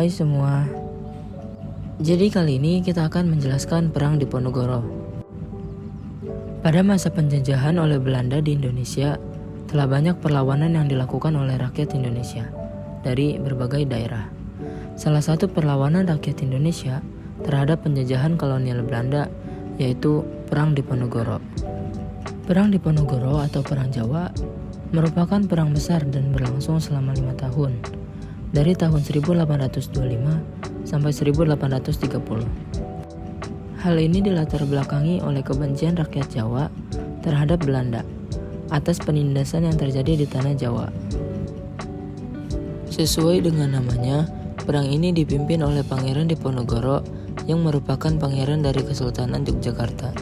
Hai semua. Jadi kali ini kita akan menjelaskan Perang Diponegoro. Pada masa penjajahan oleh Belanda di Indonesia, telah banyak perlawanan yang dilakukan oleh rakyat Indonesia dari berbagai daerah. Salah satu perlawanan rakyat Indonesia terhadap penjajahan kolonial Belanda yaitu Perang Diponegoro. Perang Diponegoro atau Perang Jawa merupakan perang besar dan berlangsung selama 5 tahun, dari tahun 1825 sampai 1830. Hal ini dilatar belakangi oleh kebencian rakyat Jawa terhadap Belanda atas penindasan yang terjadi di tanah Jawa. Sesuai dengan namanya, perang ini dipimpin oleh Pangeran Diponegoro yang merupakan pangeran dari Kesultanan Yogyakarta.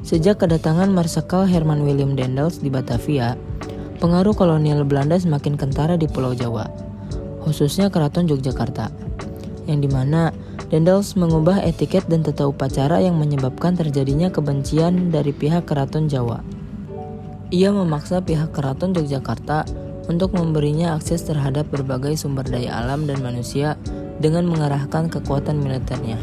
Sejak kedatangan Marsekal Herman Willem Daendels di Batavia, pengaruh kolonial Belanda semakin kentara di Pulau Jawa, khususnya Keraton Yogyakarta, yang dimana Daendels mengubah etiket dan tata upacara yang menyebabkan terjadinya kebencian dari pihak Keraton Jawa. Ia memaksa pihak Keraton Yogyakarta untuk memberinya akses terhadap berbagai sumber daya alam dan manusia dengan mengarahkan kekuatan militernya.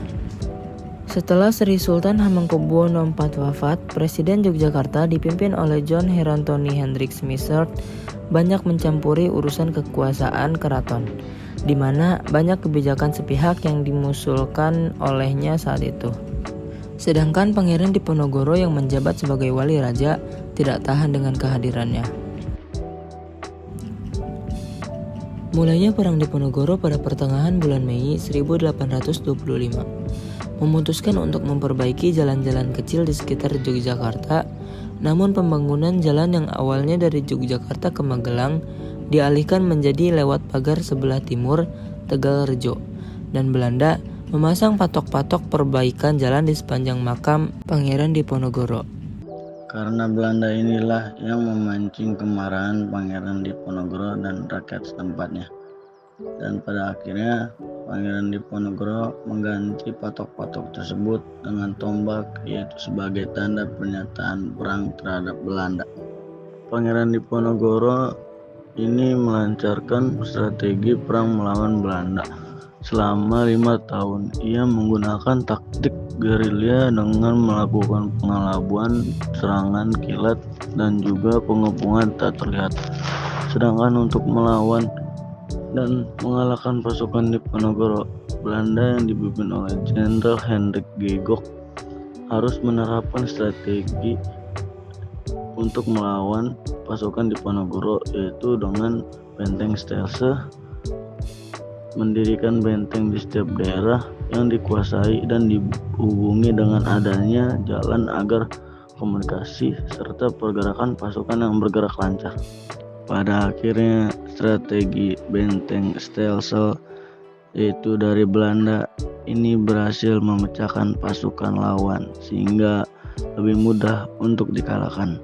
Setelah Sri Sultan Hamengkubuwono IV wafat, Presiden Yogyakarta dipimpin oleh John Herantoni Hendrik Smitherd banyak mencampuri urusan kekuasaan keraton, di mana banyak kebijakan sepihak yang dimusulkan olehnya saat itu. Sedangkan Pangeran Diponegoro yang menjabat sebagai wali raja tidak tahan dengan kehadirannya. Mulainya Perang Diponegoro pada pertengahan bulan Mei 1825. Memutuskan untuk memperbaiki jalan-jalan kecil di sekitar Yogyakarta, namun pembangunan jalan yang awalnya dari Yogyakarta ke Magelang dialihkan menjadi lewat pagar sebelah timur Tegalrejo, dan Belanda memasang patok-patok perbaikan jalan di sepanjang makam Pangeran Diponegoro. Karena Belanda inilah yang memancing kemarahan Pangeran Diponegoro dan rakyat setempatnya. Dan pada akhirnya Pangeran Diponegoro mengganti patok-patok tersebut dengan tombak, yaitu sebagai tanda pernyataan perang terhadap Belanda. Pangeran Diponegoro ini melancarkan strategi perang melawan Belanda. Selama 5 tahun, ia menggunakan taktik gerilya dengan melakukan pengelabuan, serangan kilat, dan juga pengepungan tak terlihat. Sedangkan untuk melawan dan mengalahkan pasukan Diponegoro, Belanda yang dipimpin oleh Jenderal Hendrik Geigock harus menerapkan strategi untuk melawan pasukan Diponegoro, yaitu dengan benteng stelse, mendirikan benteng di setiap daerah yang dikuasai dan dihubungi dengan adanya jalan agar komunikasi serta pergerakan pasukan yang bergerak lancar. Pada akhirnya strategi benteng stelsel, yaitu dari Belanda, ini berhasil memecahkan pasukan lawan sehingga lebih mudah untuk dikalahkan.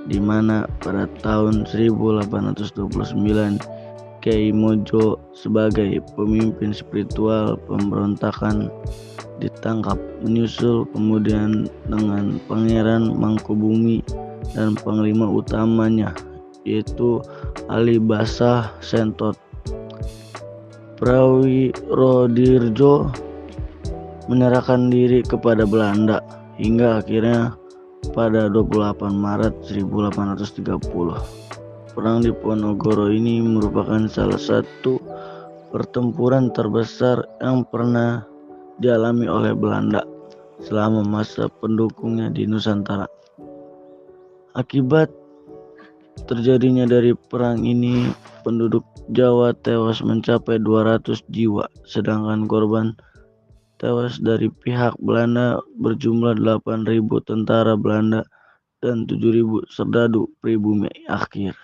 Di mana pada tahun 1829 Kiai Mojo sebagai pemimpin spiritual pemberontakan ditangkap, menyusul kemudian dengan Pangeran Mangkubumi dan panglima utamanya yaitu Ali Basah Sentot. Prawirodirjo menyerahkan diri kepada Belanda hingga akhirnya pada 28 Maret 1830. Perang Diponegoro ini merupakan salah satu pertempuran terbesar yang pernah dialami oleh Belanda selama masa pendukungnya di Nusantara. Akibat terjadinya dari perang ini, penduduk Jawa tewas mencapai 200 jiwa, sedangkan korban tewas dari pihak Belanda berjumlah 8.000 tentara Belanda dan 7.000 serdadu pribumi akhir.